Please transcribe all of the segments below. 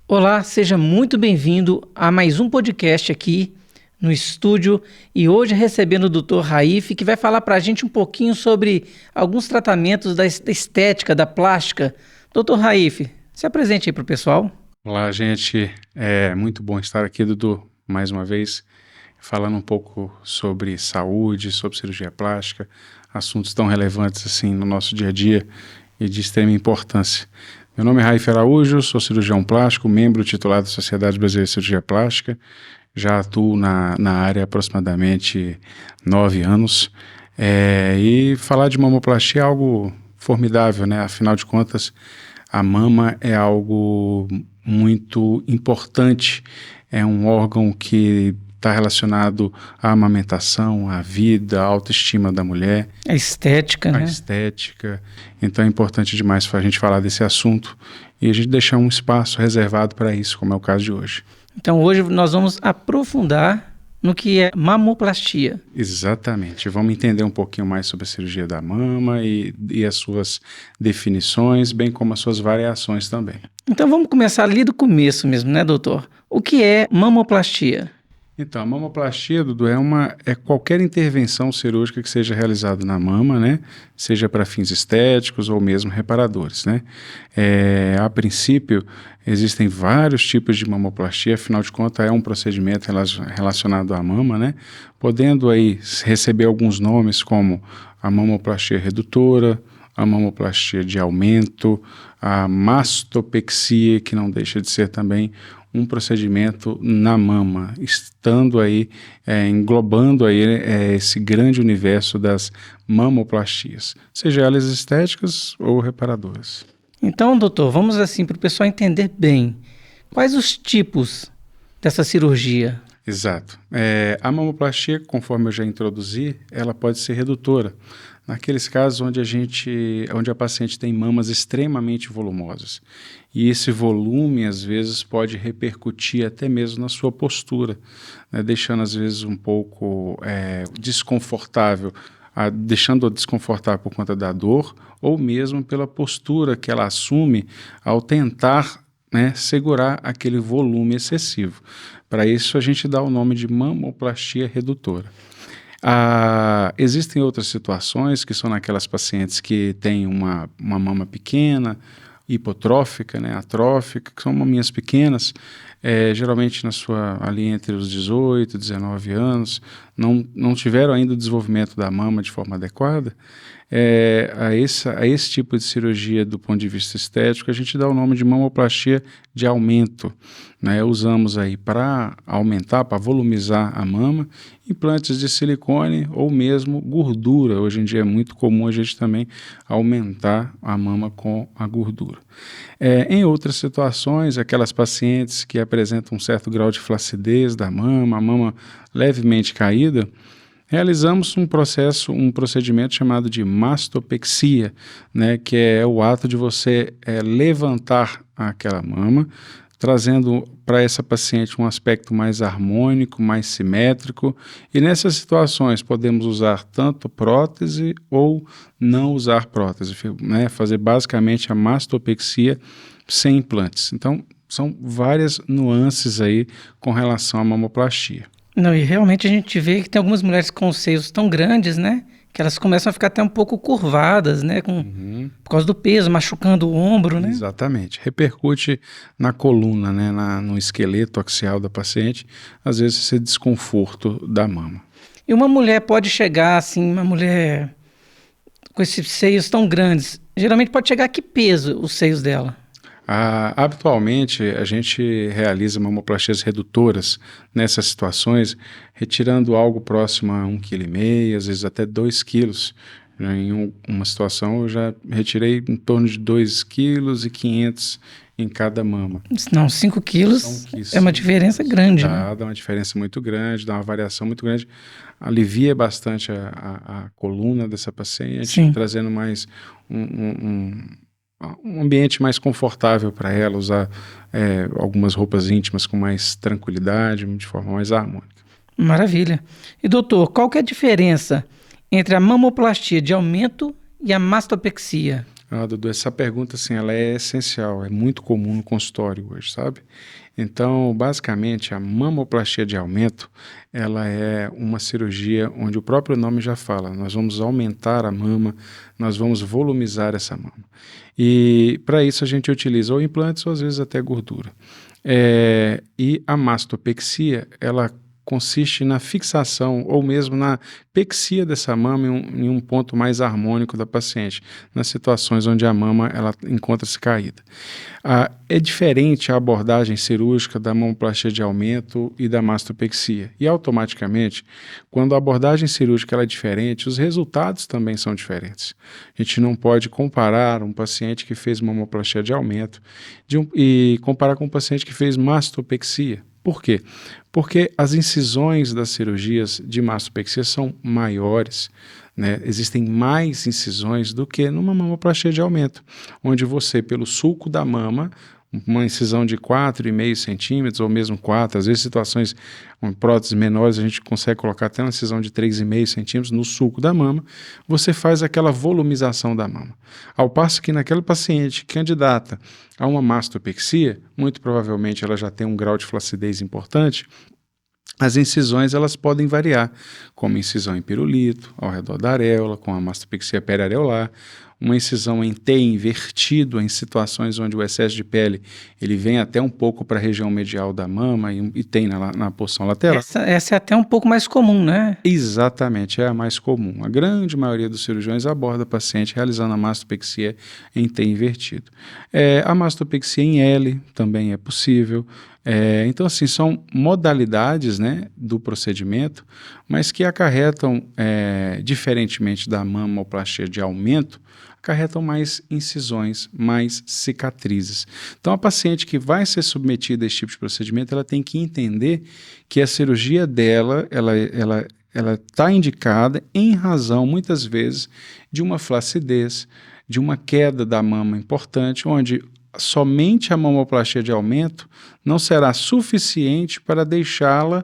Olá, seja muito bem-vindo a mais um podcast aqui no estúdio e hoje recebendo o Dr. Raif, que vai falar para a gente um pouquinho sobre alguns tratamentos da estética, da plástica. Dr. Raif, se apresente aí para o pessoal. Olá, gente. É muito bom estar aqui, Dudu, mais uma vez, falando um pouco sobre saúde, sobre cirurgia plástica, assuntos tão relevantes assim no nosso dia a dia e de extrema importância. Meu nome é Raif Araújo, sou cirurgião plástico, membro titular da Sociedade Brasileira de Cirurgia Plástica, já atuo na área há aproximadamente 9 anos, e falar de mamoplastia é algo formidável, né? Afinal de contas, a mama é algo muito importante, é um órgão que está relacionado à amamentação, à vida, à autoestima da mulher. A estética, A né? estética. Então é importante demais a gente falar desse assunto e a gente deixar um espaço reservado para isso, como é o caso de hoje. Então hoje nós vamos aprofundar no que é mamoplastia. Exatamente. Vamos entender um pouquinho mais sobre a cirurgia da mama e as suas definições, bem como as suas variações também. Então vamos começar ali do começo mesmo, né, doutor? O que é mamoplastia? Então, a mamoplastia, Dudu, é qualquer intervenção cirúrgica que seja realizada na mama, né? Seja para fins estéticos ou mesmo reparadores, né? A princípio, existem vários tipos de mamoplastia, afinal de contas é um procedimento relacionado à mama, né? Podendo aí receber alguns nomes como a mamoplastia redutora, a mamoplastia de aumento, a mastopexia, que não deixa de ser também um procedimento na mama, estando aí, englobando aí esse grande universo das mamoplastias, seja elas estéticas ou reparadoras. Então, doutor, vamos assim para o pessoal entender bem. Quais os tipos dessa cirurgia? Exato. A mamoplastia, conforme eu já introduzi, ela pode ser redutora. Naqueles casos onde a paciente tem mamas extremamente volumosas. E esse volume, às vezes, pode repercutir até mesmo na sua postura, né, deixando, às vezes, um pouco desconfortável, deixando-a desconfortável por conta da dor ou mesmo pela postura que ela assume ao tentar, né, segurar aquele volume excessivo. Para isso, a gente dá o nome de mamoplastia redutora. Existem outras situações que são naquelas pacientes que têm uma mama pequena, hipotrófica, né, atrófica, que são maminhas pequenas, geralmente ali entre os 18 e 19 anos, não tiveram ainda o desenvolvimento da mama de forma adequada. A esse tipo de cirurgia do ponto de vista estético, a gente dá o nome de mamoplastia de aumento, né? Usamos aí para aumentar, para volumizar a mama, implantes de silicone ou mesmo gordura. Hoje em dia é muito comum a gente também aumentar a mama com a gordura. Em outras situações, aquelas pacientes que apresentam um certo grau de flacidez da mama, a mama levemente caída, realizamos um procedimento chamado de mastopexia, né, que é o ato de você levantar aquela mama, trazendo para essa paciente um aspecto mais harmônico, mais simétrico, e nessas situações podemos usar tanto prótese ou não usar prótese, né, fazer basicamente a mastopexia sem implantes. Então, são várias nuances aí com relação à mamoplastia. Não, e realmente a gente vê que tem algumas mulheres com os seios tão grandes, né? Que elas começam a ficar até um pouco curvadas, né? Por causa do peso, machucando o ombro, né? Exatamente. Repercute na coluna, né? No esqueleto axial da paciente, às vezes esse desconforto da mama. E uma mulher pode chegar assim, uma mulher com esses seios tão grandes, geralmente pode chegar a que peso os seios dela? Habitualmente, a gente realiza mamoplastias redutoras nessas situações, retirando algo próximo a 1,5 kg, às vezes até 2 quilos. Em uma situação, eu já retirei em torno de 2,5 kg em cada mama. Não, 5 quilos é uma diferença grande, né? Dá uma diferença muito grande, dá uma variação muito grande. Alivia bastante a coluna dessa paciente, Sim. trazendo mais um ambiente mais confortável para ela, usar algumas roupas íntimas com mais tranquilidade, de forma mais harmônica. Maravilha. E doutor, qual que é a diferença entre a mamoplastia de aumento e a mastopexia? Dudu, essa pergunta, assim, ela é essencial, é muito comum no consultório hoje, sabe? Então, basicamente, a mamoplastia de aumento, ela é uma cirurgia onde o próprio nome já fala, nós vamos aumentar a mama, nós vamos volumizar essa mama. E para isso a gente utiliza ou implantes ou às vezes até gordura. E a mastopexia, ela consiste na fixação ou mesmo na pexia dessa mama em um ponto mais harmônico da paciente, nas situações onde a mama ela encontra-se caída. É diferente a abordagem cirúrgica da mamoplastia de aumento e da mastopexia. E automaticamente, quando a abordagem cirúrgica ela é diferente, os resultados também são diferentes. A gente não pode comparar um paciente que fez mamoplastia de aumento e comparar com um paciente que fez mastopexia. Por quê? Porque as incisões das cirurgias de mastopexia são maiores, né? Existem mais incisões do que numa mamoplastia de aumento, onde você, pelo sulco da mama, uma incisão de 4,5 centímetros ou mesmo 4, às vezes situações com próteses menores a gente consegue colocar até uma incisão de 3,5 centímetros no sulco da mama, você faz aquela volumização da mama. Ao passo que naquela paciente candidata a uma mastopexia, muito provavelmente ela já tem um grau de flacidez importante, as incisões elas podem variar, como incisão em pirulito, ao redor da areola, com a mastopexia periareolar, uma incisão em T invertido, em situações onde o excesso de pele ele vem até um pouco para a região medial da mama e tem na porção lateral. Essa é até um pouco mais comum, né? Exatamente, é a mais comum. A grande maioria dos cirurgiões aborda o paciente realizando a mastopexia em T invertido. A mastopexia em L também é possível. Então, assim, são modalidades, né, do procedimento, mas que acarretam, diferentemente da mamoplastia de aumento, acarretam mais incisões, mais cicatrizes. Então, a paciente que vai ser submetida a esse tipo de procedimento, ela tem que entender que a cirurgia dela, ela está indicada em razão, muitas vezes, de uma flacidez, de uma queda da mama importante, onde somente a mamoplastia de aumento não será suficiente para deixá-la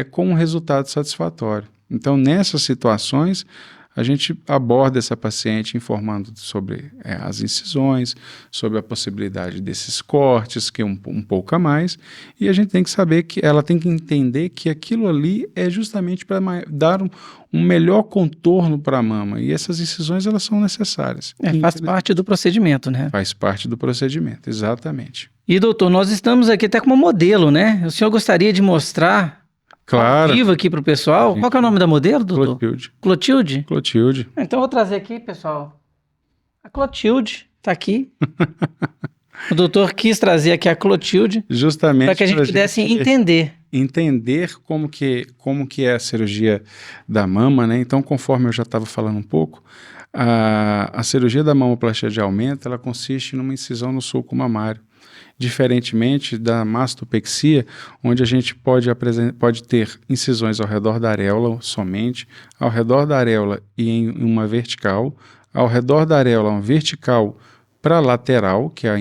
com um resultado satisfatório. Então, nessas situações, a gente aborda essa paciente informando sobre as incisões, sobre a possibilidade desses cortes, que é um pouco a mais, e a gente tem que saber que ela tem que entender que aquilo ali é justamente para dar um melhor contorno para a mama, e essas incisões elas são necessárias. Faz parte do procedimento, né? Faz parte do procedimento, exatamente. E doutor, nós estamos aqui até como modelo, né? O senhor gostaria de mostrar claro, ao vivo aqui para o pessoal? Qual que é o nome da modelo, doutor? Clotilde. Clotilde? Clotilde. Então eu vou trazer aqui, pessoal. A Clotilde está aqui. O doutor quis trazer aqui a Clotilde justamente para que a gente pudesse entender como que é a cirurgia da mama, né? Então, conforme eu já estava falando um pouco, a cirurgia da mamoplastia de aumento, ela consiste numa incisão no sulco mamário, diferentemente da mastopexia, onde a gente pode ter incisões ao redor da areola somente, ao redor da areola e em uma vertical, ao redor da areola uma vertical para lateral, que é a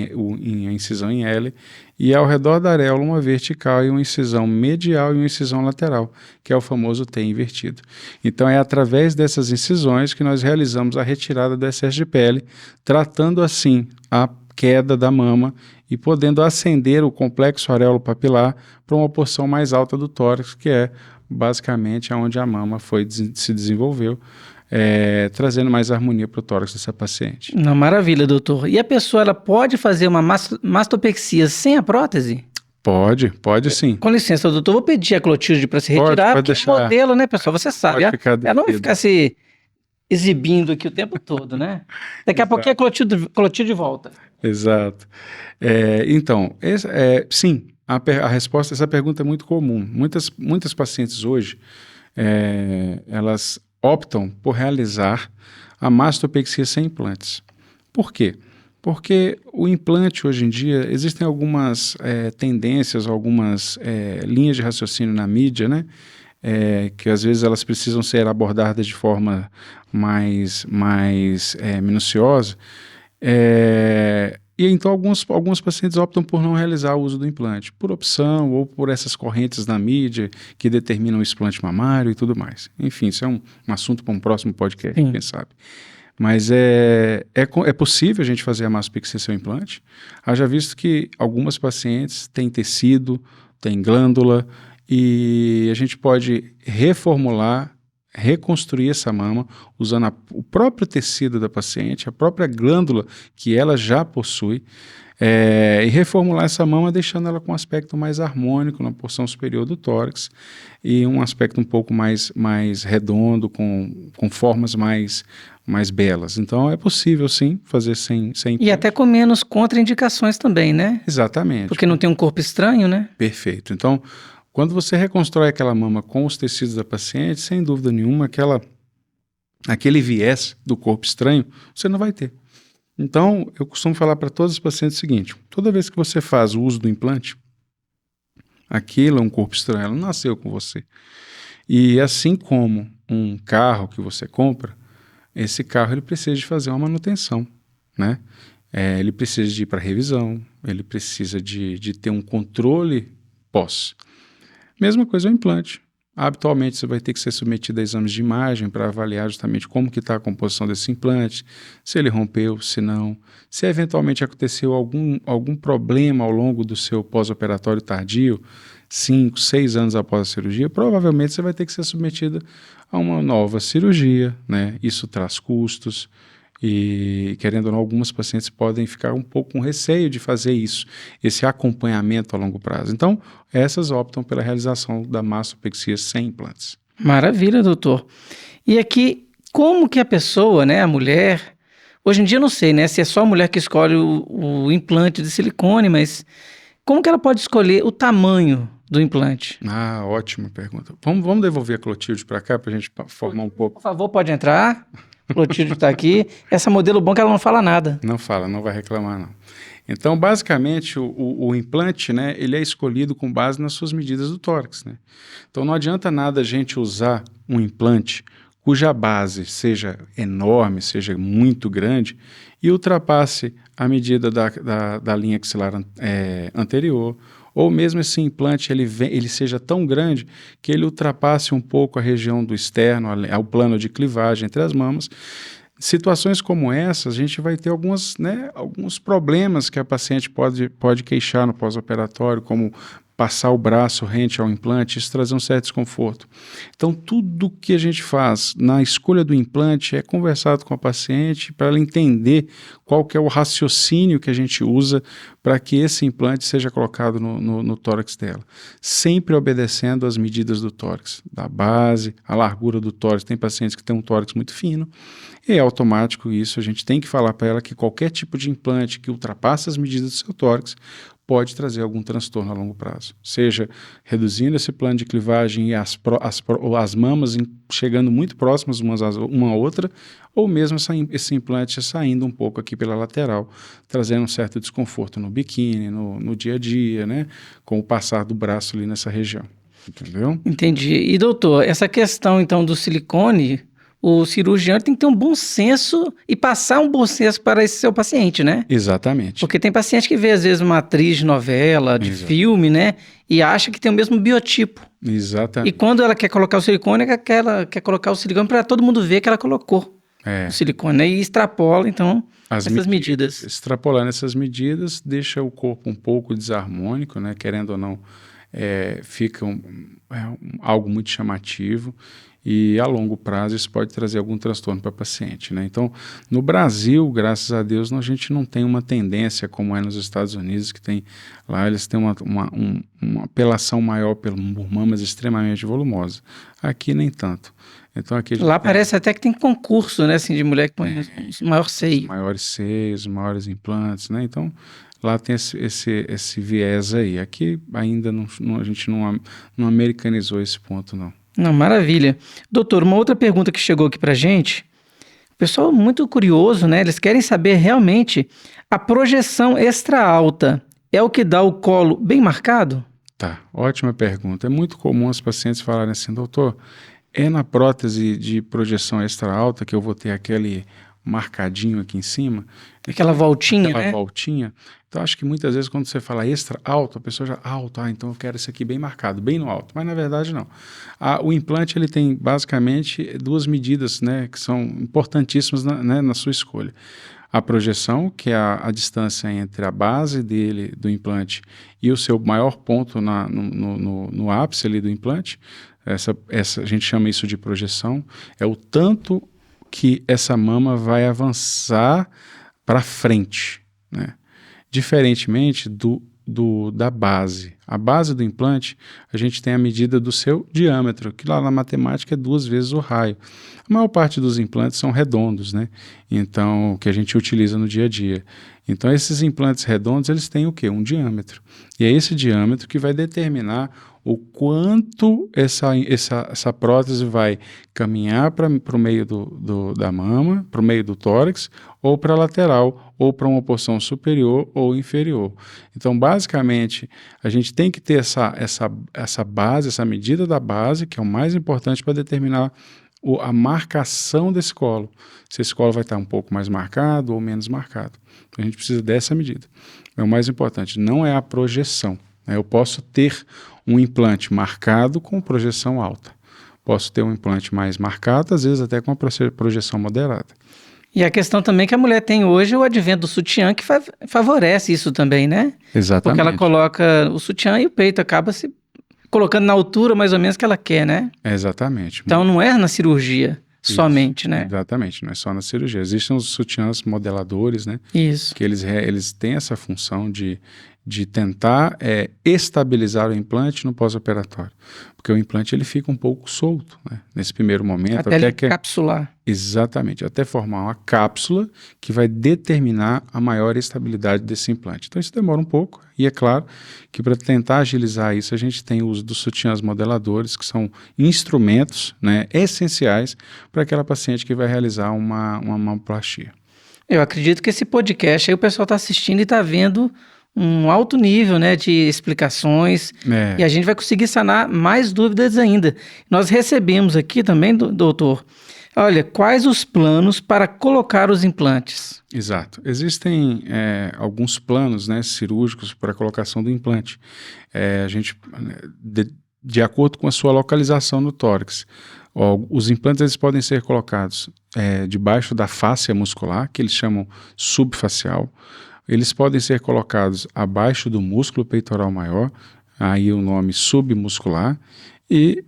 incisão em L, e ao redor da areola uma vertical e uma incisão medial e uma incisão lateral, que é o famoso T invertido. Então é através dessas incisões que nós realizamos a retirada do excesso de pele, tratando assim a queda da mama e podendo ascender o complexo areolo-papilar para uma porção mais alta do tórax, que é basicamente onde a mama se desenvolveu, trazendo mais harmonia para o tórax dessa paciente. Não, maravilha, doutor. E a pessoa ela pode fazer uma mastopexia sem a prótese? Pode sim. Com licença, doutor, vou pedir a Clotilde para se retirar, pode porque deixar. É modelo, né, pessoal? Você sabe, ela não vai ficar assim se exibindo aqui o tempo todo, né? Daqui a pouquinho a Clotilde volta. Exato. Então, sim, a resposta a essa pergunta é muito comum. Muitas pacientes hoje, elas optam por realizar a mastopexia sem implantes. Por quê? Porque o implante hoje em dia, existem algumas tendências, algumas linhas de raciocínio na mídia, né? Que às vezes elas precisam ser abordadas de forma mais minuciosa. E então alguns pacientes optam por não realizar o uso do implante, por opção ou por essas correntes na mídia que determinam o explante mamário e tudo mais. Enfim, isso é um assunto para um próximo podcast, quem sabe. Mas é possível a gente fazer a mastopexia sem o implante. Haja visto que algumas pacientes têm tecido, têm glândula, e a gente pode reformular, reconstruir essa mama usando o próprio tecido da paciente, a própria glândula que ela já possui, e reformular essa mama deixando ela com um aspecto mais harmônico na porção superior do tórax e um aspecto um pouco mais redondo, com formas mais belas. Então é possível sim fazer sem E até com menos contraindicações também, né? Exatamente. Porque não tem um corpo estranho, né? Perfeito. Então, quando você reconstrói aquela mama com os tecidos da paciente, sem dúvida nenhuma, aquele viés do corpo estranho, você não vai ter. Então, eu costumo falar para todos os pacientes o seguinte: toda vez que você faz o uso do implante, aquilo é um corpo estranho, ela não nasceu com você. E assim como um carro que você compra, esse carro ele precisa de fazer uma manutenção, né? Ele precisa de ir para revisão, ele precisa de ter um controle pós. Mesma coisa o implante. Habitualmente você vai ter que ser submetido a exames de imagem para avaliar justamente como que está a composição desse implante, se ele rompeu, se não, se eventualmente aconteceu algum problema ao longo do seu pós-operatório tardio, 5, 6 anos após a cirurgia, provavelmente você vai ter que ser submetido a uma nova cirurgia, né? Isso traz custos. E, querendo ou não, algumas pacientes podem ficar um pouco com receio de fazer isso, esse acompanhamento a longo prazo. Então, essas optam pela realização da mastopexia sem implantes. Maravilha, doutor. E aqui, como que a pessoa, né, a mulher, hoje em dia eu não sei, né, se é só a mulher que escolhe o implante de silicone, mas como que ela pode escolher o tamanho do implante? Ah, ótima pergunta. Vamos devolver a Clotilde para cá para a gente formar um pouco. Por favor, pode entrar. Clotilde está aqui. Essa modelo bom que ela não fala nada. Não fala, não vai reclamar não. Então, basicamente, o implante, né, ele é escolhido com base nas suas medidas do tórax, né? Então, não adianta nada a gente usar um implante cuja base seja enorme, seja muito grande e ultrapasse a medida da linha axilar anterior, ou mesmo esse implante ele seja tão grande que ele ultrapasse um pouco a região do externo, ao plano de clivagem entre as mamas. Situações como essas, a gente vai ter alguns problemas que a paciente pode queixar no pós-operatório, como passar o braço rente ao implante, isso trazer um certo desconforto. Então, tudo que a gente faz na escolha do implante é conversado com a paciente para ela entender qual que é o raciocínio que a gente usa para que esse implante seja colocado no tórax dela. Sempre obedecendo às medidas do tórax, da base, a largura do tórax. Tem pacientes que têm um tórax muito fino, e é automático isso, a gente tem que falar para ela que qualquer tipo de implante que ultrapasse as medidas do seu tórax pode trazer algum transtorno a longo prazo, seja reduzindo esse plano de clivagem e as mamas chegando muito próximas uma à outra, ou mesmo esse implante saindo um pouco aqui pela lateral, trazendo um certo desconforto no biquíni, no dia a dia, né, com o passar do braço ali nessa região, entendeu? Entendi. E doutor, essa questão então do silicone, o cirurgião tem que ter um bom senso e passar um bom senso para esse seu paciente, né? Exatamente. Porque tem paciente que vê, às vezes, uma atriz de novela, de filme, né? E acha que tem o mesmo biotipo. Exatamente. E quando ela quer colocar o silicone, ela quer colocar o silicone para todo mundo ver que ela colocou o silicone, né? E extrapola, então, essas medidas. Extrapolando essas medidas, deixa o corpo um pouco desarmônico, né? Querendo ou não, fica algo muito chamativo. E a longo prazo isso pode trazer algum transtorno para a paciente, né? Então, no Brasil, graças a Deus, a gente não tem uma tendência como é nos Estados Unidos, que tem lá eles têm uma apelação maior por mamas extremamente volumosas. Aqui nem tanto. Então, aqui lá parece até que tem concurso, né, assim, de mulher que põe maior seio. Maiores seios, maiores implantes, né? Então, lá tem esse viés aí. Aqui ainda a gente não americanizou esse ponto, não. Não, maravilha. Doutor, uma outra pergunta que chegou aqui pra gente, o pessoal muito curioso, né? Eles querem saber realmente a projeção extra alta é o que dá o colo bem marcado? Tá, ótima pergunta. É muito comum as pacientes falarem assim, doutor, é na prótese de projeção extra alta que eu vou ter aquele marcadinho aqui em cima. Aquela voltinha, Aquela né? voltinha. Então, acho que muitas vezes quando você fala extra alto, a pessoa já, alto, então eu quero esse aqui bem marcado, bem no alto. Mas, na verdade, não. O implante, ele tem, basicamente, duas medidas, né, que são importantíssimas na sua escolha. A projeção, que é a distância entre a base dele, do implante, e o seu maior ponto no ápice ali do implante. A gente chama isso de projeção. É o tanto que essa mama vai avançar para frente, né? Diferentemente da base. A base do implante, a gente tem a medida do seu diâmetro, que lá na matemática é 2 vezes o raio. A maior parte dos implantes são redondos, né? Então, que a gente utiliza no dia a dia. Então, esses implantes redondos, eles têm o quê? Um diâmetro. E é esse diâmetro que vai determinar o quanto essa prótese vai caminhar para o meio da mama, para o meio do tórax, ou para a lateral, ou para uma porção superior ou inferior. Então, basicamente, a gente tem que ter essa base, essa medida da base, que é o mais importante para determinar a marcação desse colo. Se esse colo vai estar um pouco mais marcado ou menos marcado. Então, a gente precisa dessa medida. É o mais importante, não é a projeção. Eu posso ter um implante marcado com projeção alta. Posso ter um implante mais marcado, às vezes até com uma projeção moderada. E a questão também que a mulher tem hoje, o advento do sutiã, que favorece isso também, né? Exatamente. Porque ela coloca o sutiã e o peito acaba se colocando na altura mais ou menos que ela quer, né? Exatamente. Então não é na cirurgia somente, né? Exatamente, não é só na cirurgia. Existem os sutiãs modeladores, né? Isso. Que eles têm essa função de tentar estabilizar o implante no pós-operatório. Porque o implante ele fica um pouco solto, né? Nesse primeiro momento. Até ele capsular. Exatamente, até formar uma cápsula que vai determinar a maior estabilidade desse implante. Então isso demora um pouco, e é claro que para tentar agilizar isso, a gente tem o uso dos sutiãs modeladores, que são instrumentos, né, essenciais para aquela paciente que vai realizar uma mamoplastia. Eu acredito que esse podcast aí o pessoal está assistindo e está vendo um alto nível, né, de explicações, e a gente vai conseguir sanar mais dúvidas ainda. Nós recebemos aqui também, doutor, olha, quais os planos para colocar os implantes? Exato. Existem alguns planos, né, cirúrgicos para a colocação do implante. A gente, de acordo com a sua localização no tórax, os implantes eles podem ser colocados debaixo da fáscia muscular, que eles chamam subfacial. Eles podem ser colocados abaixo do músculo peitoral maior, aí o nome submuscular, e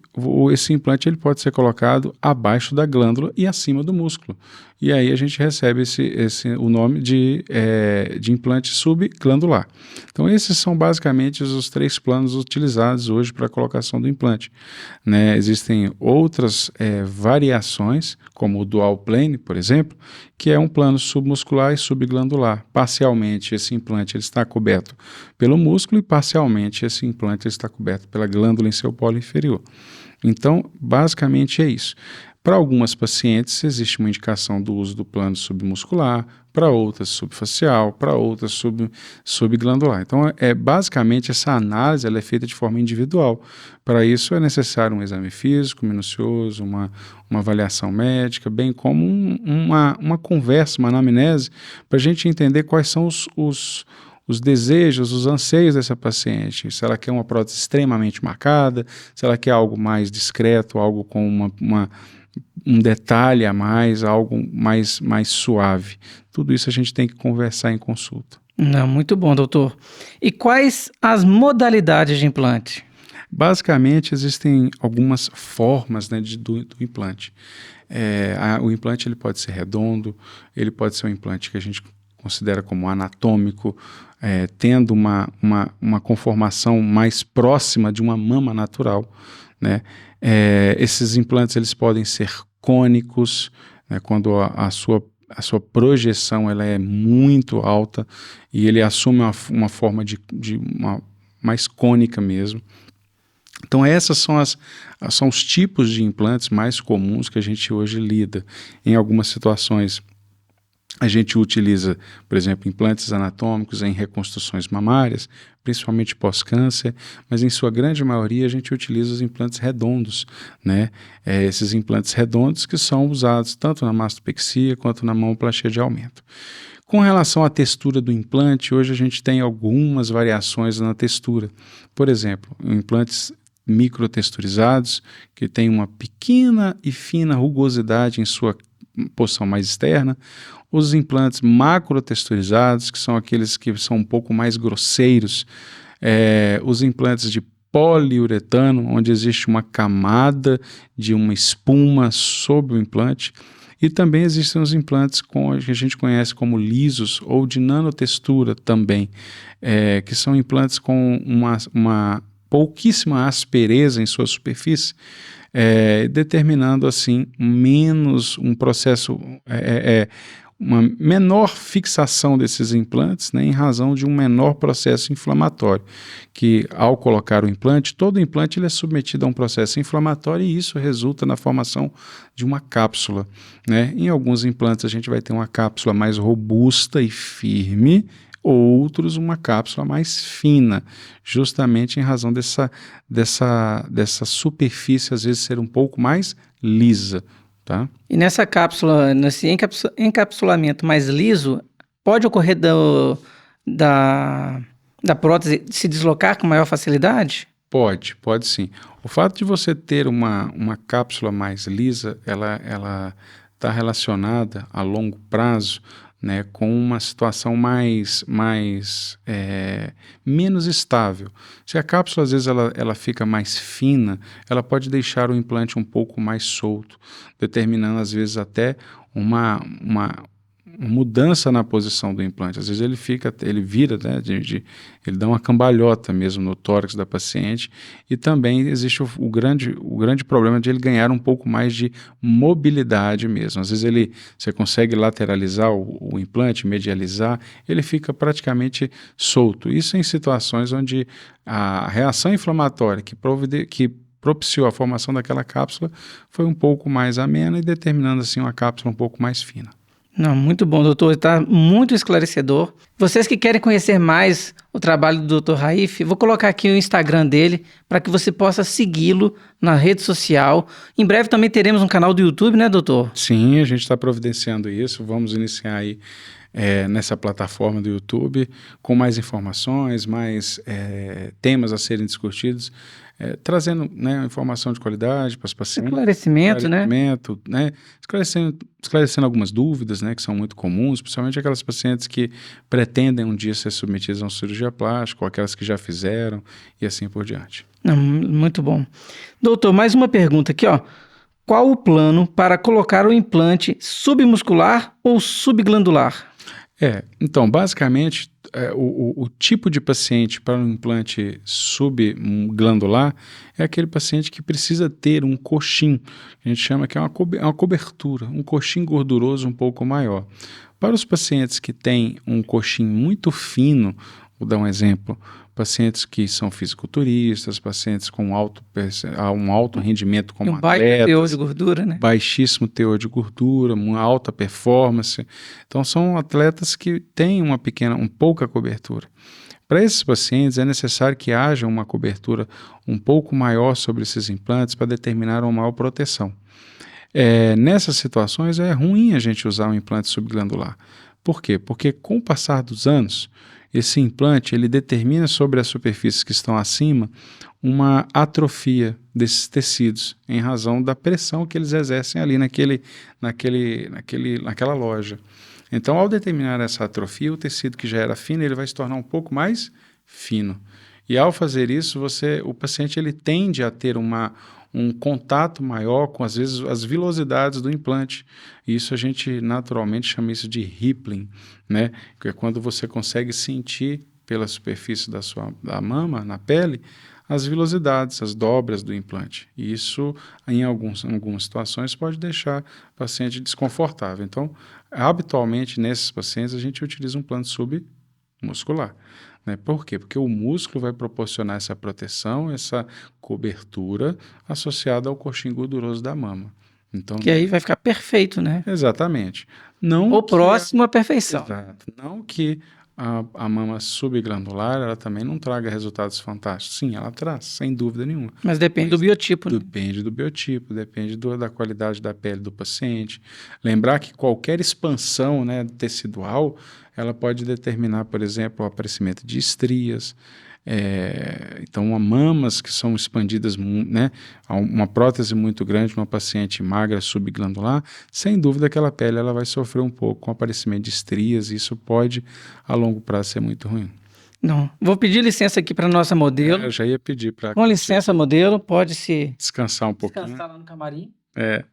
esse implante ele pode ser colocado abaixo da glândula e acima do músculo. E aí a gente recebe o nome de implante subglandular. Então esses são basicamente os 3 planos utilizados hoje para a colocação do implante, né? Existem outras variações, como o dual plane, por exemplo, que é um plano submuscular e subglandular. Parcialmente esse implante ele está coberto pelo músculo e parcialmente esse implante ele está coberto pela glândula em seu polo inferior. Então, basicamente é isso. Para algumas pacientes, existe uma indicação do uso do plano submuscular, para outras subfacial, para outras subglandular. Então, basicamente, essa análise ela é feita de forma individual. Para isso, é necessário um exame físico minucioso, uma avaliação médica, bem como uma conversa, uma anamnese, para a gente entender quais são os desejos, os anseios dessa paciente, se ela quer uma prótese extremamente marcada, se ela quer algo mais discreto, algo com um detalhe a mais, algo mais suave. Tudo isso a gente tem que conversar em consulta. Não, muito bom, doutor. E quais as modalidades de implante? Basicamente, existem algumas formas, né, do implante. O implante ele pode ser redondo, ele pode ser um implante que a gente considera como anatômico, tendo uma conformação mais próxima de uma mama natural, né? Esses implantes eles podem ser cônicos, né, quando a sua projeção ela é muito alta e ele assume uma forma mais cônica mesmo. Então essas são os tipos de implantes mais comuns que a gente hoje lida. Em algumas situações A gente utiliza, por exemplo, implantes anatômicos em reconstruções mamárias, principalmente pós-câncer, mas em sua grande maioria a gente utiliza os implantes redondos, né? Esses implantes redondos que são usados tanto na mastopexia quanto na mamoplastia de aumento. Com relação à textura do implante, hoje a gente tem algumas variações na textura. Por exemplo, implantes microtexturizados, que tem uma pequena e fina rugosidade em sua porção mais externa, os implantes macrotexturizados, que são aqueles que são um pouco mais grosseiros, os implantes de poliuretano, onde existe uma camada de uma espuma sobre o implante, e também existem os implantes que a gente conhece como lisos ou de nanotextura também, que são implantes com uma pouquíssima aspereza em sua superfície, determinando assim menos um processo, uma menor fixação desses implantes, né, em razão de um menor processo inflamatório, que ao colocar o implante, todo implante ele é submetido a um processo inflamatório e isso resulta na formação de uma cápsula, né? Em alguns implantes a gente vai ter uma cápsula mais robusta e firme, outros uma cápsula mais fina, justamente em razão dessa superfície às vezes ser um pouco mais lisa. Tá? E nessa cápsula, nesse encapsulamento mais liso, pode ocorrer da prótese se deslocar com maior facilidade? Pode sim. O fato de você ter uma cápsula mais lisa, ela está relacionada a longo prazo, né, com uma situação menos estável. Se a cápsula às vezes ela fica mais fina, ela pode deixar o implante um pouco mais solto, determinando às vezes até uma mudança na posição do implante. Às vezes ele vira, né, ele dá uma cambalhota mesmo no tórax da paciente, e também existe o grande problema de ele ganhar um pouco mais de mobilidade mesmo. Às vezes você consegue lateralizar o implante, medializar, ele fica praticamente solto. Isso em situações onde a reação inflamatória que propiciou a formação daquela cápsula foi um pouco mais amena e determinando assim uma cápsula um pouco mais fina. Não, muito bom, doutor. Está muito esclarecedor. Vocês que querem conhecer mais o trabalho do Dr. Raif, vou colocar aqui o Instagram dele para que você possa segui-lo na rede social. Em breve também teremos um canal do YouTube, né, doutor? Sim, a gente está providenciando isso. Vamos iniciar aí nessa plataforma do YouTube com mais informações, mais temas a serem discutidos, trazendo, né, informação de qualidade para os pacientes. Esclarecimento, né? Esclarecendo algumas dúvidas, né, que são muito comuns, principalmente aquelas pacientes que pretendem um dia ser submetidas a uma cirurgia plástica, ou aquelas que já fizeram, e assim por diante. Muito bom. Doutor, mais uma pergunta aqui, ó. Qual o plano para colocar o implante submuscular ou subglandular? Então, basicamente, o tipo de paciente para um implante subglandular é aquele paciente que precisa ter um coxim, a gente chama que é uma cobertura, um coxim gorduroso um pouco maior. Para os pacientes que têm um coxim muito fino, vou dar um exemplo, pacientes que são fisiculturistas, pacientes com um alto rendimento como atletas. Baixo teor de gordura, né? Baixíssimo teor de gordura, uma alta performance. Então, são atletas que têm pouca cobertura. Para esses pacientes, é necessário que haja uma cobertura um pouco maior sobre esses implantes para determinar uma maior proteção. Nessas situações, é ruim a gente usar um implante subglandular. Por quê? Porque com o passar dos anos, esse implante ele determina sobre as superfícies que estão acima uma atrofia desses tecidos em razão da pressão que eles exercem ali naquela loja. Então, ao determinar essa atrofia, o tecido que já era fino ele vai se tornar um pouco mais fino. E ao fazer isso, o paciente ele tende a ter um contato maior com, às vezes, as vilosidades do implante. Isso a gente naturalmente chama isso de rippling, né? Que é quando você consegue sentir pela superfície da mama, na pele, as vilosidades, as dobras do implante. E isso, em algumas situações, pode deixar o paciente desconfortável. Então, habitualmente, nesses pacientes, a gente utiliza um plano submuscular. Né? Por quê? Porque o músculo vai proporcionar essa proteção, essa cobertura associada ao coxim gorduroso da mama. Então, Que aí vai ficar perfeito, né? exatamente. Não Ou que próximo à perfeição. Exato. Não que a mama subglandular ela também não traga resultados fantásticos. Sim, ela traz, sem dúvida nenhuma. Mas depende do biotipo, né? Depende do biotipo, depende da qualidade da pele do paciente. Lembrar que qualquer expansão, né, tecidual, ela pode determinar, por exemplo, o aparecimento de estrias. Então, mamas que são expandidas, né, uma prótese muito grande numa paciente magra subglandular, sem dúvida aquela pele ela vai sofrer um pouco com o aparecimento de estrias, e isso pode, a longo prazo, ser muito ruim. Não. Vou pedir licença aqui para nossa modelo. Eu já ia pedir para Com licença, modelo, pode se descansar um pouquinho. descansar lá no camarim. É.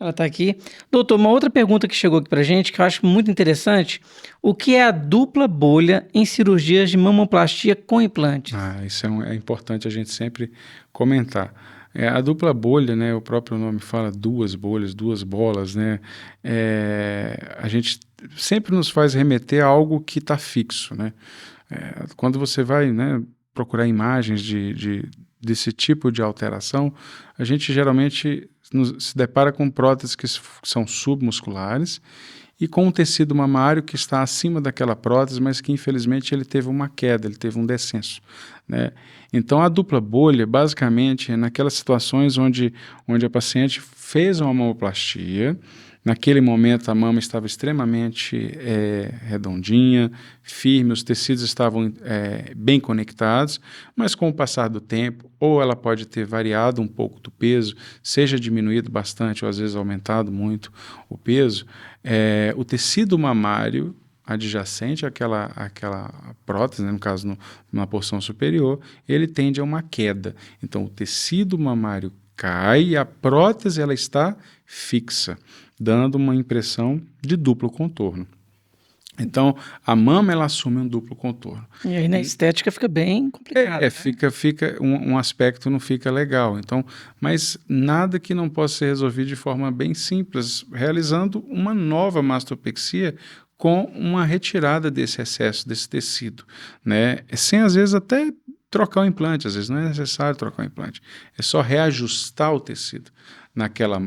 Ela está aqui. Doutor, uma outra pergunta que chegou aqui para gente, que eu acho muito interessante. O que é a dupla bolha em cirurgias de mamoplastia com implantes? Isso é importante a gente sempre comentar. A dupla bolha, né, o próprio nome fala duas bolhas, duas bolas, né? A gente sempre nos faz remeter a algo que está fixo, né? Quando você vai, né, procurar imagens desse tipo de alteração, a gente geralmente se depara com próteses que são submusculares e com um tecido mamário que está acima daquela prótese, mas que infelizmente ele teve uma queda, ele teve um descenso, né? Então a dupla bolha basicamente é naquelas situações onde a paciente fez uma mamoplastia. Naquele momento a mama estava extremamente redondinha, firme, os tecidos estavam bem conectados, mas com o passar do tempo, ou ela pode ter variado um pouco do peso, seja diminuído bastante ou às vezes aumentado muito o peso, o tecido mamário adjacente àquela prótese, né, no caso na porção superior, ele tende a uma queda. Então o tecido mamário cai e a prótese ela está fixa, dando uma impressão de duplo contorno. Então, a mama ela assume um duplo contorno. E aí na estética fica bem complicado. Né? Fica um aspecto não fica legal. Então, mas nada que não possa ser resolvido de forma bem simples, realizando uma nova mastopexia com uma retirada desse excesso, desse tecido, né? Sem às vezes até trocar o implante, às vezes não é necessário trocar o implante, é só reajustar o tecido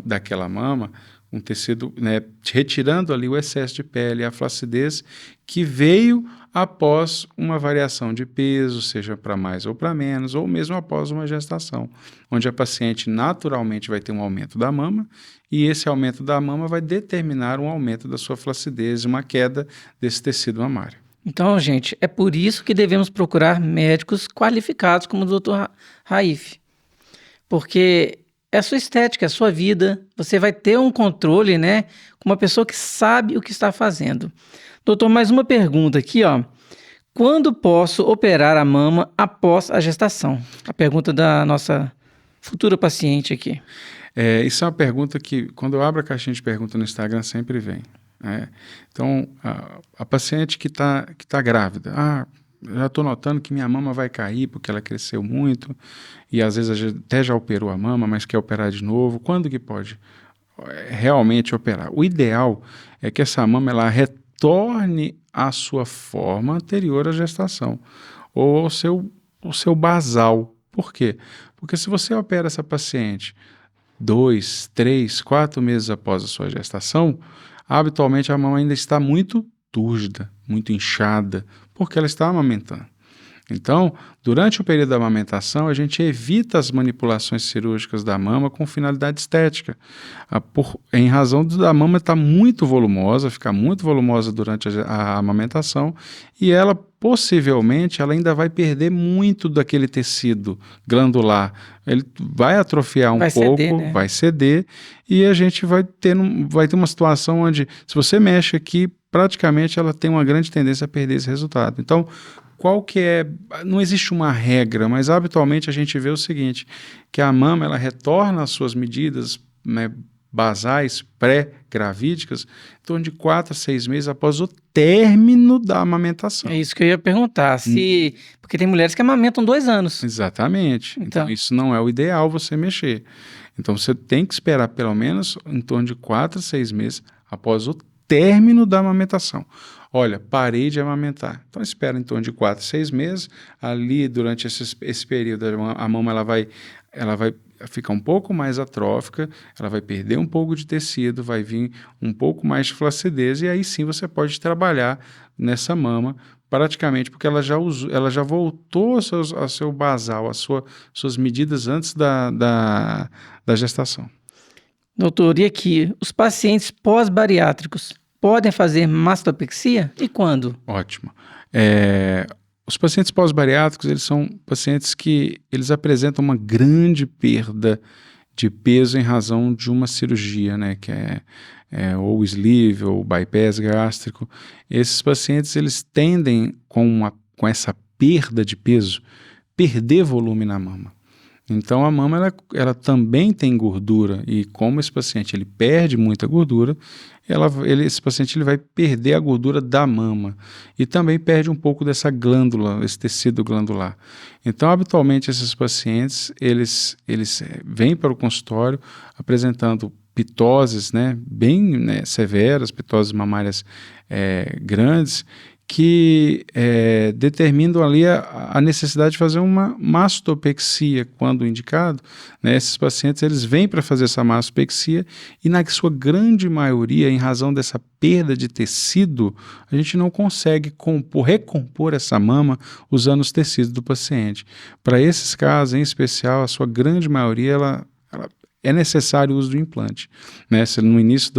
daquela mama, um tecido, né, retirando ali o excesso de pele, a flacidez que veio após uma variação de peso, seja para mais ou para menos, ou mesmo após uma gestação, onde a paciente naturalmente vai ter um aumento da mama, e esse aumento da mama vai determinar um aumento da sua flacidez e uma queda desse tecido mamário. Então, gente, é por isso que devemos procurar médicos qualificados como o Dr. Raif, porque é a sua estética, é a sua vida, você vai ter um controle, né, com uma pessoa que sabe o que está fazendo. Doutor, mais uma pergunta aqui, ó. Quando posso operar a mama após a gestação? A pergunta da nossa futura paciente aqui. Isso é uma pergunta que, quando eu abro a caixinha de pergunta no Instagram, sempre vem. Então, a paciente que tá grávida, já estou notando que minha mama vai cair porque ela cresceu muito e às vezes até já operou a mama, mas quer operar de novo. Quando que pode realmente operar? O ideal é que essa mama ela retorne à sua forma anterior à gestação ou ao seu basal. Por quê? Porque se você opera essa paciente 2, 3, 4 meses após a sua gestação, habitualmente a mama ainda está muito túrgida, muito inchada, porque ela está amamentando. Então, durante o período da amamentação, a gente evita as manipulações cirúrgicas da mama com finalidade estética, em razão da mama estar muito volumosa, ficar muito volumosa durante a amamentação, e ela possivelmente ela ainda vai perder muito daquele tecido glandular. Ele vai atrofiar um pouco, ceder, né? vai ceder, e a gente vai ter uma situação onde, se você mexe aqui, praticamente ela tem uma grande tendência a perder esse resultado. Então, não existe uma regra, mas habitualmente a gente vê o seguinte, que a mama ela retorna às suas medidas, né, basais, pré-gravídicas, em torno de 4 a 6 meses após o término da amamentação. É isso que eu ia perguntar, porque tem mulheres que amamentam 2 anos. Exatamente. Então, isso não é o ideal você mexer. Então, você tem que esperar pelo menos em torno de 4 a 6 meses após o término da amamentação. Olha, parei de amamentar. Então, espera em torno de 4 a 6 meses. Ali, durante esse período, a mama ela vai ficar um pouco mais atrófica, ela vai perder um pouco de tecido, vai vir um pouco mais de flacidez, e aí sim você pode trabalhar nessa mama praticamente, porque ela já voltou ao seu basal, suas medidas antes da gestação. Doutor, e aqui, os pacientes pós-bariátricos podem fazer mastopexia? E quando? Ótimo. Os pacientes pós-bariátricos, eles são pacientes que eles apresentam uma grande perda de peso em razão de uma cirurgia, né, que é ou sleeve ou bypass gástrico. Esses pacientes, eles tendem, com essa perda de peso, perder volume na mama. Então, a mama ela também tem gordura, e como esse paciente ele perde muita gordura, esse paciente ele vai perder a gordura da mama e também perde um pouco dessa glândula, esse tecido glandular. Então, habitualmente, esses pacientes eles vêm para o consultório apresentando pitoses, né, bem, né, severas, pitoses mamárias grandes, que determinam ali a necessidade de fazer uma mastopexia quando indicado, né? Esses pacientes eles vêm para fazer essa mastopexia e na sua grande maioria, em razão dessa perda de tecido, a gente não consegue recompor essa mama usando os tecidos do paciente. Para esses casos, em especial, a sua grande maioria, ela é necessário o uso do implante, né? No início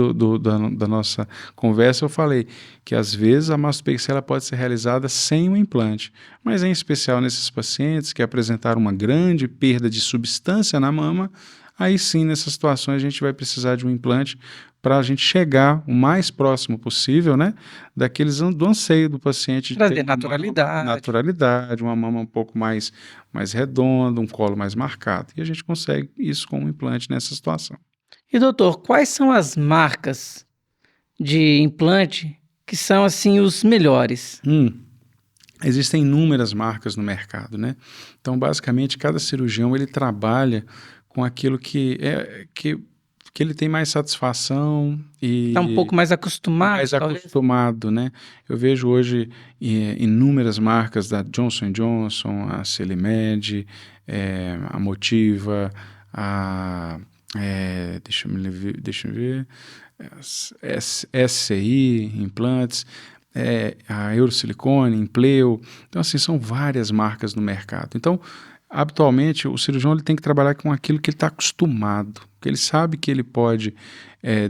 da nossa conversa eu falei que às vezes a mastopexia ela pode ser realizada sem o implante, mas em especial nesses pacientes que apresentaram uma grande perda de substância na mama, aí sim, nessas situações a gente vai precisar de um implante para a gente chegar o mais próximo possível, né, do anseio do paciente. Trazer naturalidade. Uma mama um pouco mais redonda, um colo mais marcado. E a gente consegue isso com um implante nessa situação. E doutor, quais são as marcas de implante que são assim os melhores? Existem inúmeras marcas no mercado, né? Então, basicamente, cada cirurgião ele trabalha com aquilo que ele tem mais satisfação e Está um pouco mais acostumado, acostumado, né? Eu vejo hoje inúmeras marcas da Johnson & Johnson, a Celimed, a Motiva, deixa eu ver, SCI, implantes, a Eurosilicone, Impleo. Então, assim, são várias marcas no mercado. Então, habitualmente, o cirurgião ele tem que trabalhar com aquilo que ele está acostumado, que ele sabe que ele pode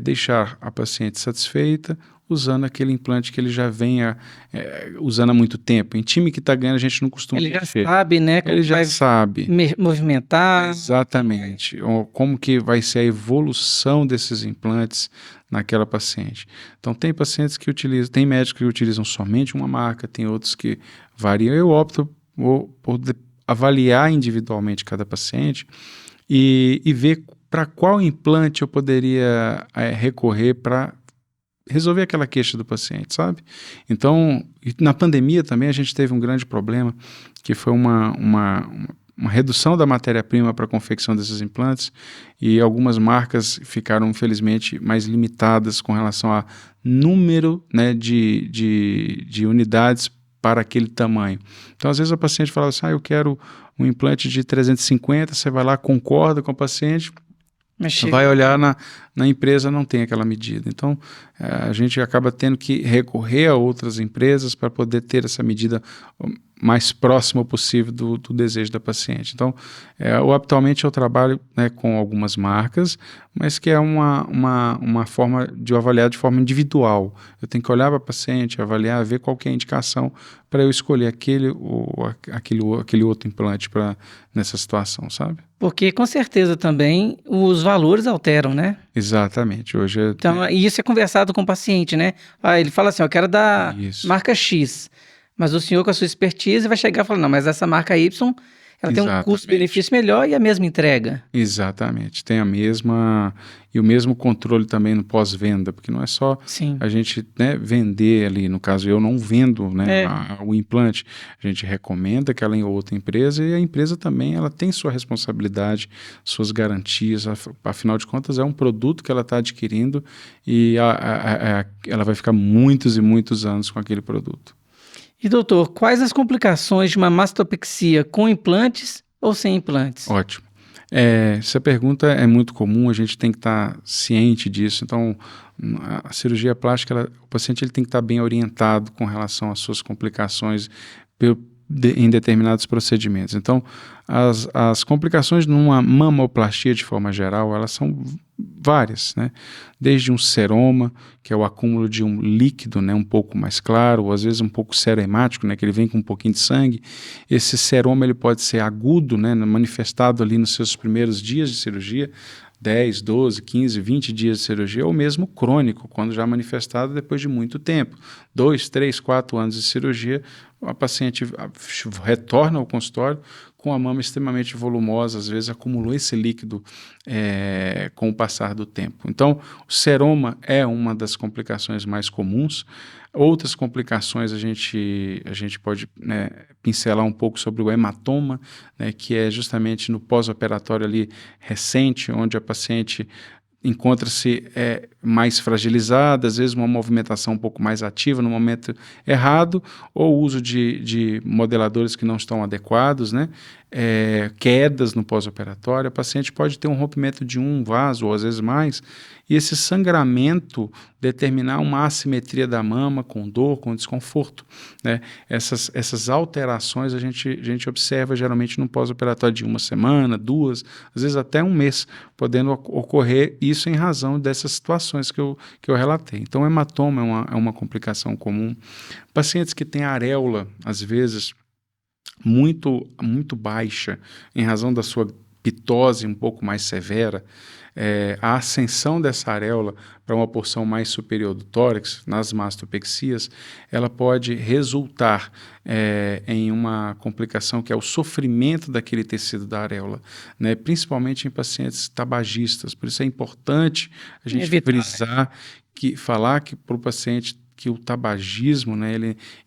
deixar a paciente satisfeita usando aquele implante que ele já venha usando há muito tempo. Em time que está ganhando, a gente não costuma Ele já sabe, né? Como ele já sabe movimentar. Exatamente. Como que vai ser a evolução desses implantes naquela paciente. Então, tem pacientes que tem médicos que utilizam somente uma marca, tem outros que variam. Eu opto por avaliar individualmente cada paciente e ver para qual implante eu poderia recorrer para resolver aquela queixa do paciente, sabe? Então, na pandemia também a gente teve um grande problema, que foi uma redução da matéria-prima para a confecção desses implantes, e algumas marcas ficaram, infelizmente, mais limitadas com relação a número, né, de unidades para aquele tamanho. Então, às vezes a paciente fala assim, eu quero um implante de 350, você vai lá, concorda com a paciente, vai olhar na empresa, não tem aquela medida. Então, a gente acaba tendo que recorrer a outras empresas para poder ter essa medida mais próxima possível do desejo da paciente. Então, habitualmente eu trabalho, né, com algumas marcas, mas que é uma forma de avaliar de forma individual. Eu tenho que olhar para a paciente, avaliar, ver qual que é a indicação para eu escolher aquele outro implante nessa situação, sabe? Porque com certeza também os valores alteram, né? Exatamente. Hoje então, e isso é conversado com o paciente, né? Ele fala assim, eu quero dar marca X, mas o senhor com a sua expertise vai chegar e falar, não, mas essa marca Y, ela tem um custo-benefício melhor e a mesma entrega. Exatamente, tem e o mesmo controle também no pós-venda, porque não é só a gente, né, vender ali, no caso eu não vendo, né, o implante, a gente recomenda aquela em outra empresa e a empresa também ela tem sua responsabilidade, suas garantias, afinal de contas é um produto que ela está adquirindo e ela vai ficar muitos e muitos anos com aquele produto. E doutor, quais as complicações de uma mastopexia com implantes ou sem implantes? Ótimo. Essa pergunta é muito comum, a gente tem que estar ciente disso. Então, a cirurgia plástica, o paciente ele tem que estar bem orientado com relação às suas complicações em determinados procedimentos. Então, as complicações numa mamoplastia, de forma geral, elas são várias, né? Desde um seroma, que é o acúmulo de um líquido, né, um pouco mais claro, ou às vezes um pouco serohemático, né, que ele vem com um pouquinho de sangue. Esse seroma ele pode ser agudo, né, manifestado ali nos seus primeiros dias de cirurgia, 10, 12, 15, 20 dias de cirurgia, ou mesmo crônico, quando já manifestado depois de muito tempo. 2, 3, 4 anos de cirurgia, a paciente retorna ao consultório com a mama extremamente volumosa, às vezes acumulou esse líquido com o passar do tempo. Então, o seroma é uma das complicações mais comuns. Outras complicações a gente pode, né, pincelar um pouco sobre o hematoma, né, que é justamente no pós-operatório ali recente, onde a paciente encontra-se mais fragilizada, às vezes uma movimentação um pouco mais ativa no momento errado, ou uso de modeladores que não estão adequados, né? Quedas no pós-operatório, a paciente pode ter um rompimento de um vaso, ou às vezes mais, e esse sangramento determinar uma assimetria da mama, com dor, com desconforto, né? Essas alterações a gente observa geralmente no pós-operatório de 1 semana, 2, às vezes até 1 mês, podendo ocorrer isso em razão dessas situações que eu relatei. Então, o hematoma é uma complicação comum. Pacientes que têm areola, às vezes, muito, muito baixa, em razão da sua pitose um pouco mais severa, a ascensão dessa areola para uma porção mais superior do tórax, nas mastopexias, ela pode resultar em uma complicação que é o sofrimento daquele tecido da areola, né? Principalmente em pacientes tabagistas. Por isso é importante a gente frisar, falar que para o paciente que o tabagismo, né,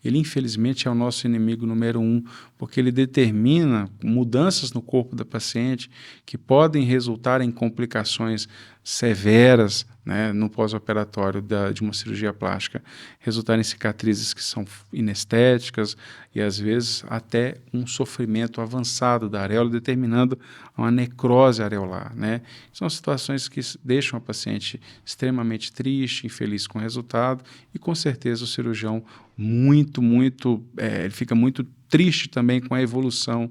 ele infelizmente é o nosso inimigo número 1, porque ele determina mudanças no corpo da paciente que podem resultar em complicações severas, né, no pós-operatório de uma cirurgia plástica, resultar em cicatrizes que são inestéticas e às vezes até um sofrimento avançado da areola, determinando uma necrose areolar, né? São situações que deixam a paciente extremamente triste, infeliz com o resultado, e com certeza o cirurgião ele fica muito triste também com a evolução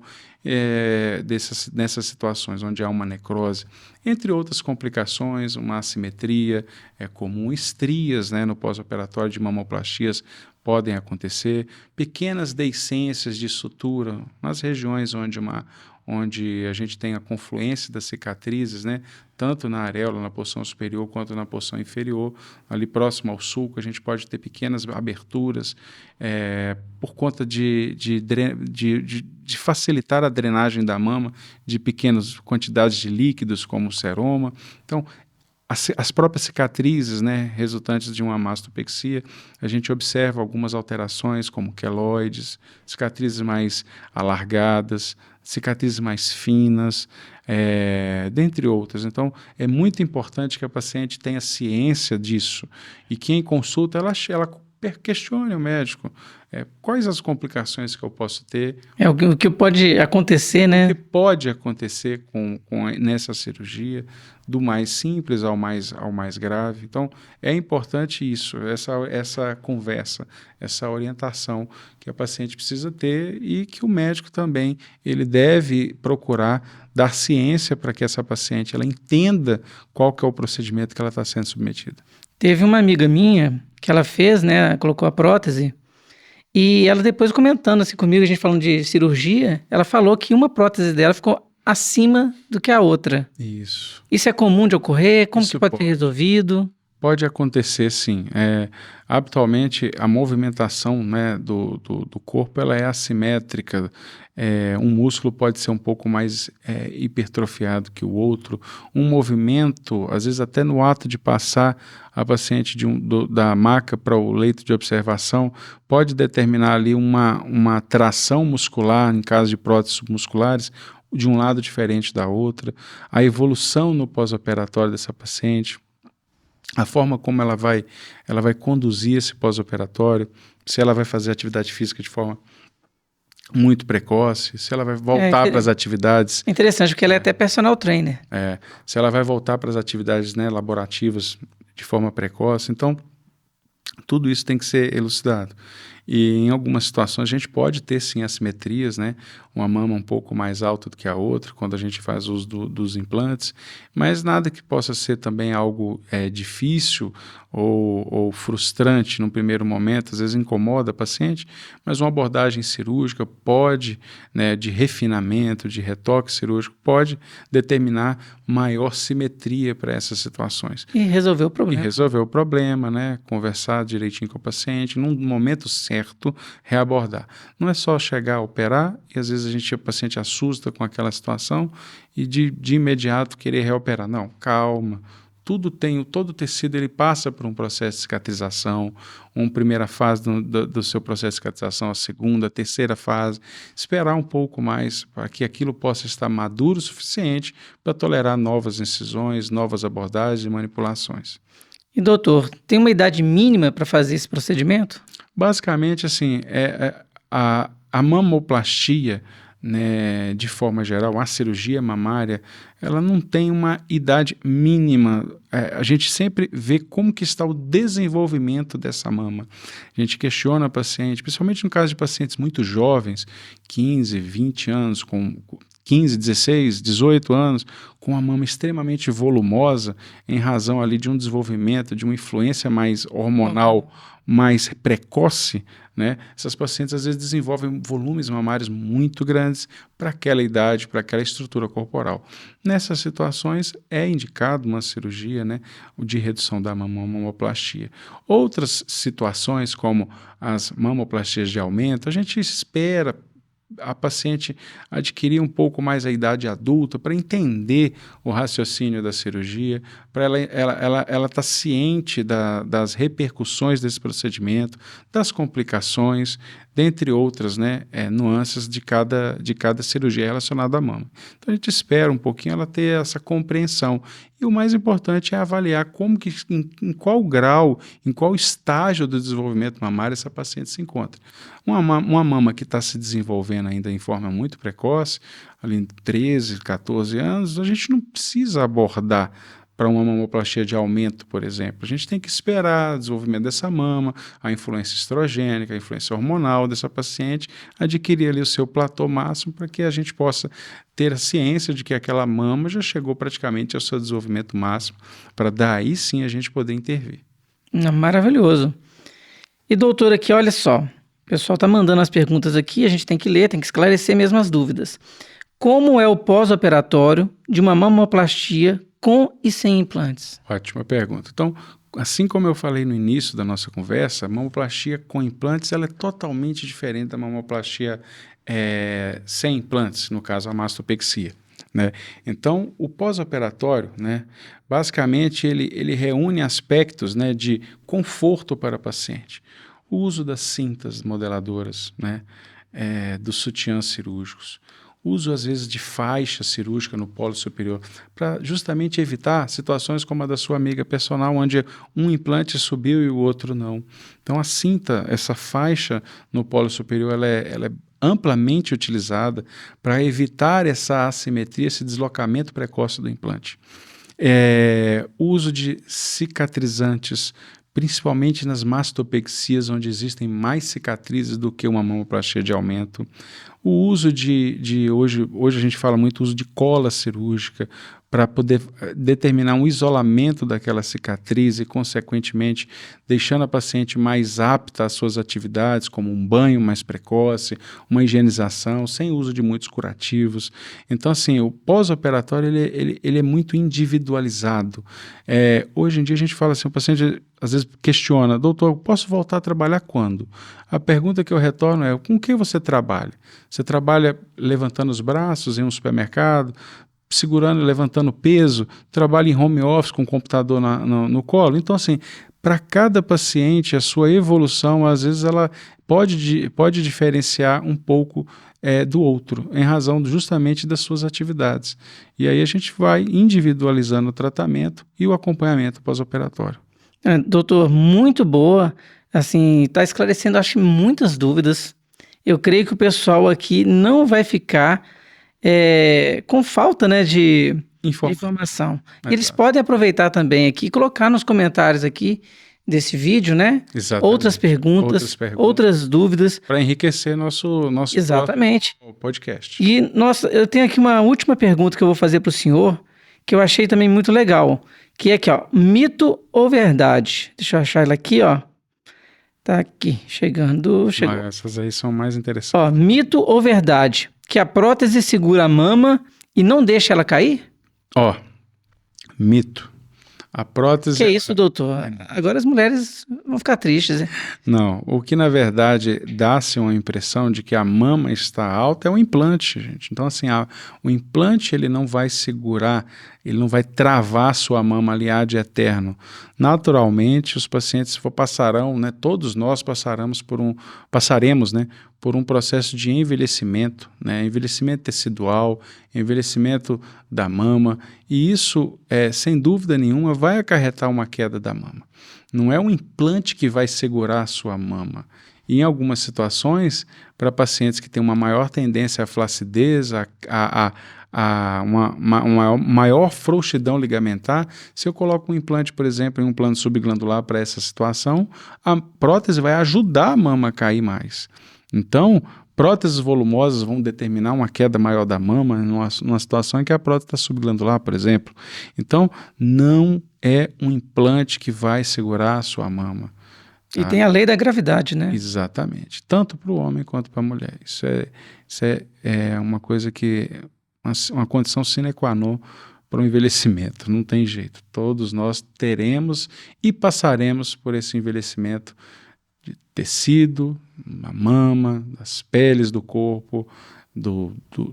nessas situações onde há uma necrose, entre outras complicações, uma assimetria comum, estrias, né, no pós-operatório de mamoplastias podem acontecer, pequenas deiscências de sutura nas regiões onde a gente tem a confluência das cicatrizes, né, tanto na areola, na porção superior, quanto na porção inferior, ali próximo ao sulco, a gente pode ter pequenas aberturas, por conta de facilitar a drenagem da mama de pequenas quantidades de líquidos, como o seroma. Então, as próprias cicatrizes, né, resultantes de uma mastopexia, a gente observa algumas alterações, como queloides, cicatrizes mais alargadas, cicatrizes mais finas, dentre outras. Então, é muito importante que a paciente tenha ciência disso e que em consulta ela questione o médico. Quais as complicações que eu posso ter? O que pode acontecer, né? O que pode acontecer nessa cirurgia, do mais simples ao mais grave. Então, é importante isso, essa conversa, essa orientação que a paciente precisa ter e que o médico também ele deve procurar dar ciência para que essa paciente ela entenda qual que é o procedimento que ela está sendo submetida. Teve uma amiga minha que ela fez, né, colocou a prótese, e ela depois comentando assim comigo, a gente falando de cirurgia, ela falou que uma prótese dela ficou acima do que a outra. Isso. Isso é comum de ocorrer? Como que pode ser resolvido? Pode acontecer, sim. Habitualmente, a movimentação, né, do corpo ela é assimétrica. Um músculo pode ser um pouco mais hipertrofiado que o outro. Um movimento, às vezes até no ato de passar a paciente da maca para o leito de observação, pode determinar ali uma tração muscular, em caso de próteses submusculares, de um lado diferente da outra. A evolução no pós-operatório dessa paciente, a forma como ela vai conduzir esse pós-operatório, se ela vai fazer atividade física de forma muito precoce, se ela vai voltar para as atividades. Interessante, porque ela é até personal trainer. Se ela vai voltar para as atividades, né, laborativas de forma precoce. Então, tudo isso tem que ser elucidado. E em algumas situações a gente pode ter sim assimetrias, né? Uma mama um pouco mais alta do que a outra quando a gente faz uso dos implantes, mas nada que possa ser também algo difícil ou frustrante no primeiro momento, às vezes incomoda a paciente, mas uma abordagem cirúrgica pode, né, de refinamento, de retoque cirúrgico, pode determinar maior simetria para essas situações. E resolver o problema. E resolver o problema, né? Conversar direitinho com o paciente, num momento certo, reabordar. Não é só chegar a operar e às vezes o paciente assusta com aquela situação e de imediato querer reoperar. Não, calma. Todo o tecido ele passa por um processo de cicatrização, uma primeira fase do seu processo de cicatrização, a segunda, a terceira fase, esperar um pouco mais para que aquilo possa estar maduro o suficiente para tolerar novas incisões, novas abordagens e manipulações. E doutor, tem uma idade mínima para fazer esse procedimento? Basicamente, assim, a mamoplastia, né, de forma geral, a cirurgia mamária, ela não tem uma idade mínima. A gente sempre vê como que está o desenvolvimento dessa mama. A gente questiona a paciente, principalmente no caso de pacientes muito jovens, 15, 20 anos, com 15, 16, 18 anos, com a mama extremamente volumosa, em razão ali de um desenvolvimento, de uma influência mais hormonal, mais precoce, né? Essas pacientes às vezes desenvolvem volumes mamários muito grandes para aquela idade, para aquela estrutura corporal. Nessas situações é indicado uma cirurgia, né, de redução da mama, uma mamoplastia. Outras situações, como as mamoplastias de aumento, a gente espera a paciente adquirir um pouco mais a idade adulta para entender o raciocínio da cirurgia, para ela estar ciente das repercussões desse procedimento, das complicações, dentre outras, né, nuances de cada cirurgia relacionada à mama. Então a gente espera um pouquinho ela ter essa compreensão. E o mais importante é avaliar em qual grau, em qual estágio do desenvolvimento mamário essa paciente se encontra. Uma mama que está se desenvolvendo ainda em forma muito precoce, ali em 13, 14 anos, a gente não precisa abordar para uma mamoplastia de aumento, por exemplo. A gente tem que esperar o desenvolvimento dessa mama, a influência estrogênica, a influência hormonal dessa paciente, adquirir ali o seu platô máximo para que a gente possa ter a ciência de que aquela mama já chegou praticamente ao seu desenvolvimento máximo, para daí sim a gente poder intervir. Maravilhoso. E doutor, aqui, olha só, o pessoal está mandando as perguntas aqui, a gente tem que ler, tem que esclarecer mesmo as dúvidas. Como é o pós-operatório de uma mamoplastia com e sem implantes? Ótima pergunta. Então, assim como eu falei no início da nossa conversa, a mamoplastia com implantes ela é totalmente diferente da mamoplastia sem implantes, no caso a mastopexia, né? Então, o pós-operatório, né, basicamente ele reúne aspectos, né, de conforto para a paciente. O uso das cintas modeladoras, né, dos sutiãs cirúrgicos, uso às vezes de faixa cirúrgica no polo superior, para justamente evitar situações como a da sua amiga personal, onde um implante subiu e o outro não. Então a cinta, essa faixa no polo superior, ela é amplamente utilizada para evitar essa assimetria, esse deslocamento precoce do implante. O uso de cicatrizantes, principalmente nas mastopexias, onde existem mais cicatrizes do que uma mamoplastia de aumento. O uso hoje a gente fala muito uso de cola cirúrgica para poder determinar um isolamento daquela cicatriz e, consequentemente, deixando a paciente mais apta às suas atividades, como um banho mais precoce, uma higienização, sem uso de muitos curativos. Então, assim, o pós-operatório ele é muito individualizado. Hoje em dia a gente fala assim, o paciente às vezes questiona, doutor, posso voltar a trabalhar quando? A pergunta que eu retorno é, com que você trabalha? Você trabalha levantando os braços em um supermercado, segurando e levantando peso, trabalha em home office com o computador no colo? Então, assim, para cada paciente, a sua evolução, às vezes, ela pode diferenciar um pouco do outro, em razão justamente das suas atividades. E aí a gente vai individualizando o tratamento e o acompanhamento pós-operatório. Doutor, muito boa, assim, está esclarecendo, acho, muitas dúvidas. eu creio que o pessoal aqui não vai ficar com falta, né, de informação. Eles podem aproveitar também aqui e colocar nos comentários aqui desse vídeo, né? Exatamente. Outras perguntas, outras dúvidas. Para enriquecer nosso Exatamente. Podcast. E, eu tenho aqui uma última pergunta que eu vou fazer para o senhor, que eu achei também muito legal, que é aqui, ó, mito ou verdade? Deixa eu achar ela aqui, ó. Tá aqui, chegou. Essas aí são mais interessantes. Ó, mito ou verdade? Que a prótese segura a mama e não deixa ela cair? Ó, mito. A prótese... Que é isso, doutor? Agora as mulheres vão ficar tristes, hein? Não, o que na verdade dá-se uma impressão de que a mama está alta é o implante, gente. Então assim, o implante ele não vai segurar, ele não vai travar a sua mama ali ad eterno. Naturalmente os pacientes passarão, né, todos nós passaremos por um processo de envelhecimento, né, envelhecimento tecidual, envelhecimento da mama, e isso, sem dúvida nenhuma, vai acarretar uma queda da mama. Não é um implante que vai segurar a sua mama. E em algumas situações, para pacientes que têm uma maior tendência à flacidez, uma maior frouxidão ligamentar, se eu coloco um implante, por exemplo, em um plano subglandular para essa situação, a prótese vai ajudar a mama a cair mais. Então, próteses volumosas vão determinar uma queda maior da mama numa situação em que a prótese está subglandular, por exemplo. Então, não é um implante que vai segurar a sua mama. Tá? E tem a lei da gravidade, né? Exatamente. Tanto para o homem quanto para a mulher. Isso é uma coisa que... uma condição sine qua non para o envelhecimento. Não tem jeito. Todos nós teremos e passaremos por esse envelhecimento de tecido, da mama, das peles do corpo,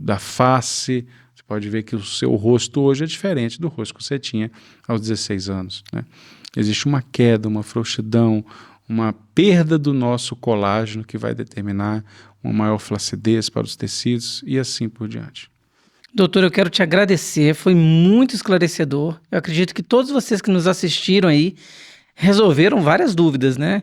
da face. Você pode ver que o seu rosto hoje é diferente do rosto que você tinha aos 16 anos, né? Existe uma queda, uma frouxidão, uma perda do nosso colágeno que vai determinar uma maior flacidez para os tecidos e assim por diante. Doutor, eu quero te agradecer, foi muito esclarecedor. Eu acredito que todos vocês que nos assistiram aí resolveram várias dúvidas, né?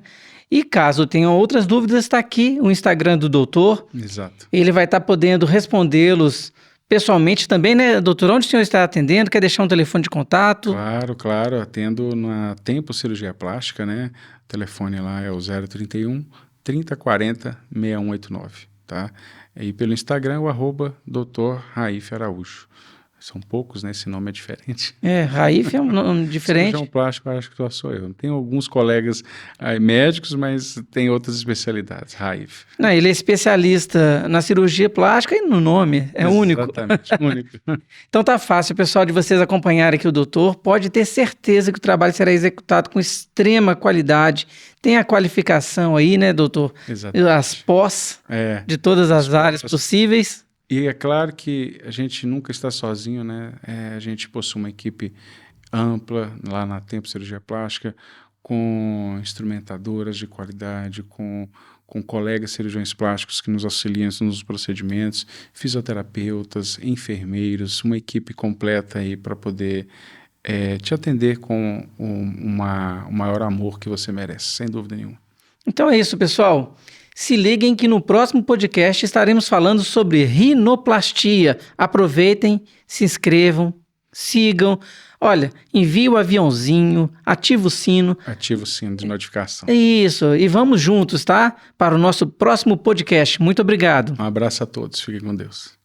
E caso tenham outras dúvidas, está aqui o Instagram do doutor. Exato. Ele vai estar podendo respondê-los pessoalmente também, né, doutor? Onde o senhor está atendendo? Quer deixar um telefone de contato? Claro. Atendo na Tempo Cirurgia Plástica, né? O telefone lá é o 031 3040 6189, tá? E pelo Instagram, o @Dr. Raif Araújo. São poucos, né? Esse nome é diferente. Raif é um nome diferente. Cirurgião plástico, acho que só sou eu. Tem alguns colegas médicos, mas tem outras especialidades. Raif. Não, ele é especialista na cirurgia plástica e no nome. É único. Exatamente, único. Então tá fácil, pessoal, de vocês acompanharem aqui o doutor. Pode ter certeza que o trabalho será executado com extrema qualidade. Tem a qualificação aí, né, doutor? Exatamente. As pós de todas as áreas possíveis. E é claro que a gente nunca está sozinho, né? A gente possui uma equipe ampla lá na Tempo Cirurgia Plástica, com instrumentadoras de qualidade, com colegas cirurgiões plásticos que nos auxiliam nos procedimentos, fisioterapeutas, enfermeiros, uma equipe completa aí para poder te atender com o maior amor que você merece, sem dúvida nenhuma. Então é isso, pessoal. Se liguem que no próximo podcast estaremos falando sobre rinoplastia. Aproveitem, se inscrevam, sigam. Olha, envie o aviãozinho, ativa o sino. Ativa o sino de notificação. Isso, e vamos juntos, tá? Para o nosso próximo podcast. Muito obrigado. Um abraço a todos, fiquem com Deus.